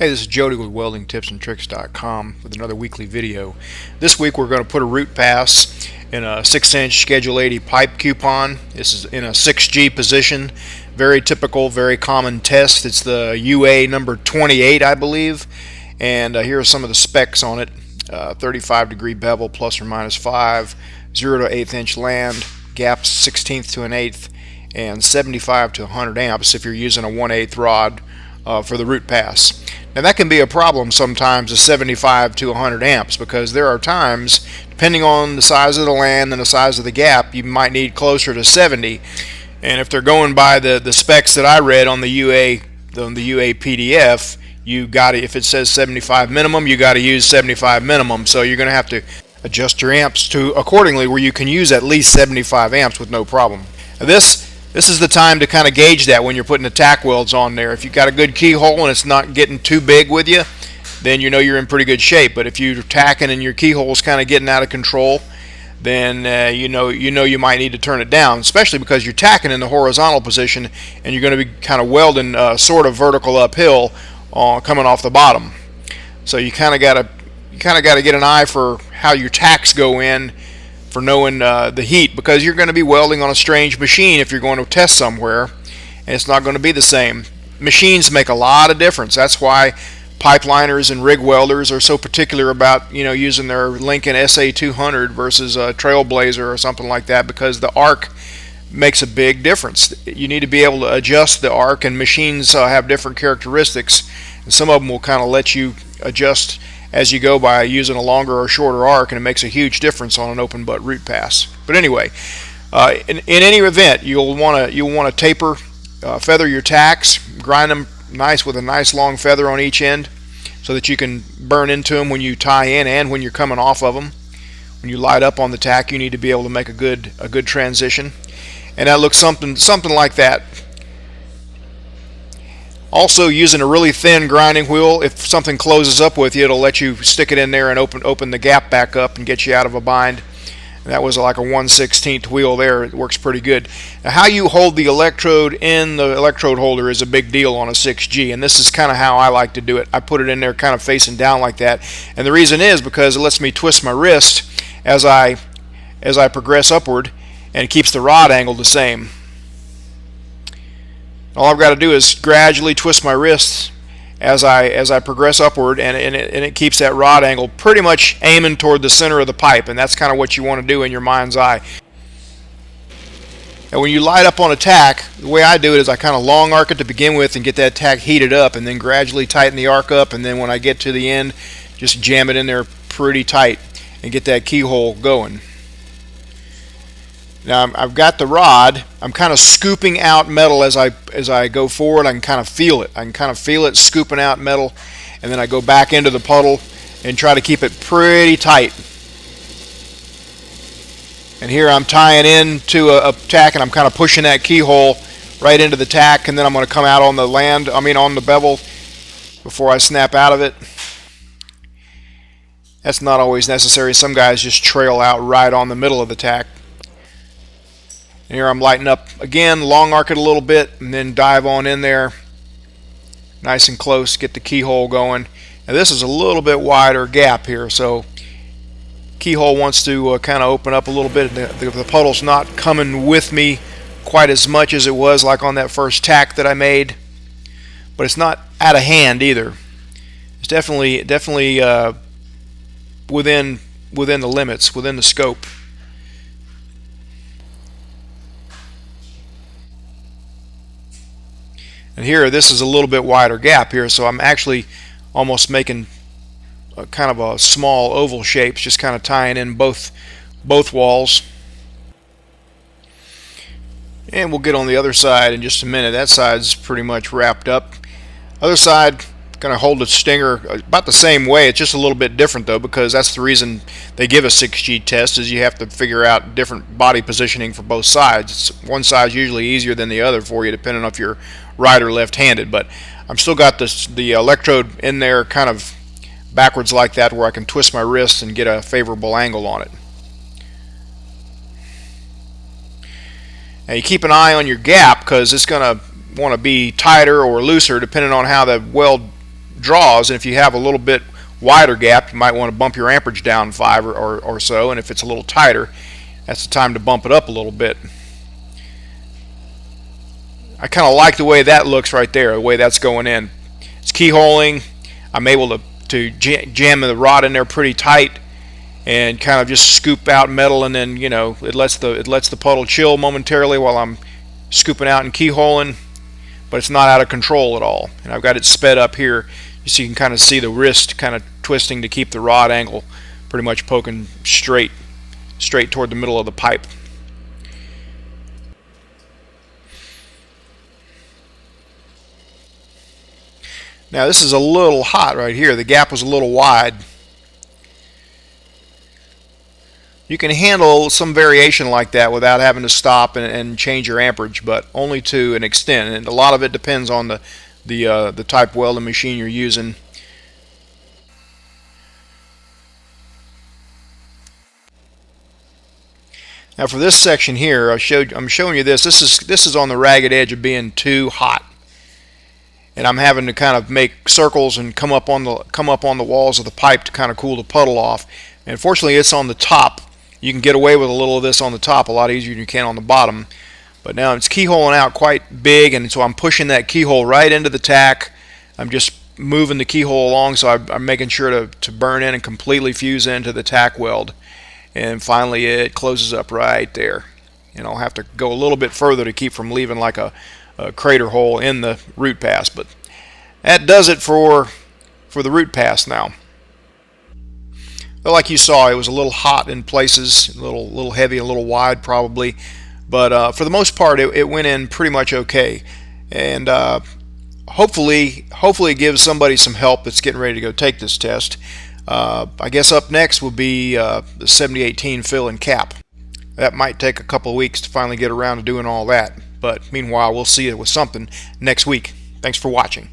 Hey, this is Jody with WeldingTipsAndTricks.com with another weekly video. This week we're going to put a root pass in a 6-inch Schedule 80 pipe coupon. This is in a 6G position. Very typical, very common test. It's the UA number 28, I believe. And here are some of the specs on it. 35-degree bevel plus or minus 5, 0 to 1/8 inch land, gaps 1/16 to 1/8, and 75 to 100 amps if you're using a 1/8 rod for the root pass. Now that can be a problem sometimes, a 75 to 100 amps, because there are times, depending on the size of the land and the size of the gap, you might need closer to 70. And if they're going by the specs that I read on the UA PDF, you got if it says 75 minimum, you got to use 75 minimum. So you're going to have to adjust your amps to accordingly, where you can use at least 75 amps with no problem. Now this is the time to kind of gauge that when you're putting the tack welds on there. If you've got a good keyhole and it's not getting too big with you, then you know you're in pretty good shape. But if you're tacking and your keyhole's kind of getting out of control, then you know you might need to turn it down, especially because you're tacking in the horizontal position and you're going to be kind of welding sort of vertical uphill coming off the bottom. So you kind of got to get an eye for how your tacks go in, for knowing the heat, because you're going to be welding on a strange machine if you're going to test somewhere, and it's not going to be the same. Machines make a lot of difference. That's why pipeliners and rig welders are so particular about using their Lincoln SA200 versus a Trailblazer or something like that, because the arc makes a big difference. You need to be able to adjust the arc, and machines have different characteristics, and some of them will kind of let you adjust as you go by using a longer or shorter arc, and it makes a huge difference on an open butt root pass. But anyway, in any event, you'll want to taper, feather your tacks, grind them nice with a nice long feather on each end, so that you can burn into them when you tie in and when you're coming off of them. When you light up on the tack, you need to be able to make a good transition, and that looks something like that. Also, using a really thin grinding wheel, if something closes up with you, it'll let you stick it in there and open the gap back up and get you out of a bind. And that was like a 1/16 wheel there. It works pretty good. Now, how you hold the electrode in the electrode holder is a big deal on a 6G, and this is kind of how I like to do it. I put it in there kind of facing down like that, and the reason is because it lets me twist my wrist as I progress upward, and it keeps the rod angle the same. All I've got to do is gradually twist my wrists as I progress upward, and it keeps that rod angle pretty much aiming toward the center of the pipe, and that's kind of what you want to do in your mind's eye. And when you light up on a tack, the way I do it is I kind of long arc it to begin with and get that tack heated up, and then gradually tighten the arc up, and then when I get to the end, just jam it in there pretty tight and get that keyhole going. Now I've got the rod. I'm kind of scooping out metal as I go forward. I can kind of feel it. Scooping out metal, and then I go back into the puddle and try to keep it pretty tight. And here I'm tying into a tack, and I'm kind of pushing that keyhole right into the tack, and then I'm going to come out on the bevel before I snap out of it. That's not always necessary. Some guys just trail out right on the middle of the tack. And here I'm lighting up again, long arc it a little bit, and then dive on in there nice and close, get the keyhole going. Now this is a little bit wider gap here, so keyhole wants to kind of open up a little bit. The puddle's not coming with me quite as much as it was like on that first tack that I made, but it's not out of hand either. It's definitely within the limits, within the scope. And here, this is a little bit wider gap here, so I'm actually almost making a kind of a small oval shapes, just kind of tying in both walls. And we'll get on the other side in just a minute. That side's pretty much wrapped up. Other side, going to hold the stinger about the same way. It's just a little bit different though, because that's the reason they give a 6G test, is you have to figure out different body positioning for both sides. One side's usually easier than the other for you, depending on if you're right or left-handed. But I'm still got the electrode in there kind of backwards like that, where I can twist my wrist and get a favorable angle on it. Now you keep an eye on your gap, because it's going to want to be tighter or looser depending on how the weld draws, and if you have a little bit wider gap, you might want to bump your amperage down 5 or so, and if it's a little tighter, that's the time to bump it up a little bit. I kind of like the way that looks right there, the way that's going in. It's keyholing. I'm able to jam the rod in there pretty tight and kind of just scoop out metal, and then, you know, it lets the puddle chill momentarily while I'm scooping out and keyholing, but it's not out of control at all. And I've got it sped up here so you can kind of see the wrist kind of twisting to keep the rod angle pretty much poking straight toward the middle of the pipe. Now this is a little hot right here. The gap was a little wide. You can handle some variation like that without having to stop and change your amperage, but only to an extent, and a lot of it depends on the type welding machine you're using. Now for this section here, I'm showing you this. This is on the ragged edge of being too hot, and I'm having to kind of make circles and come up on the walls of the pipe to kind of cool the puddle off. And fortunately, it's on the top. You can get away with a little of this on the top a lot easier than you can on the bottom. But now it's keyholing out quite big, and so I'm pushing that keyhole right into the tack. I'm just moving the keyhole along, so I'm making sure to burn in and completely fuse into the tack weld. And finally it closes up right there. And I'll have to go a little bit further to keep from leaving like a crater hole in the root pass. But that does it for the root pass now. But like you saw, it was a little hot in places, a little heavy, a little wide probably, but for the most part it went in pretty much okay. And hopefully it gives somebody some help that's getting ready to go take this test. I guess up next will be the 7018 fill and cap. That might take a couple of weeks to finally get around to doing all that, but meanwhile we'll see it with something next week. Thanks for watching.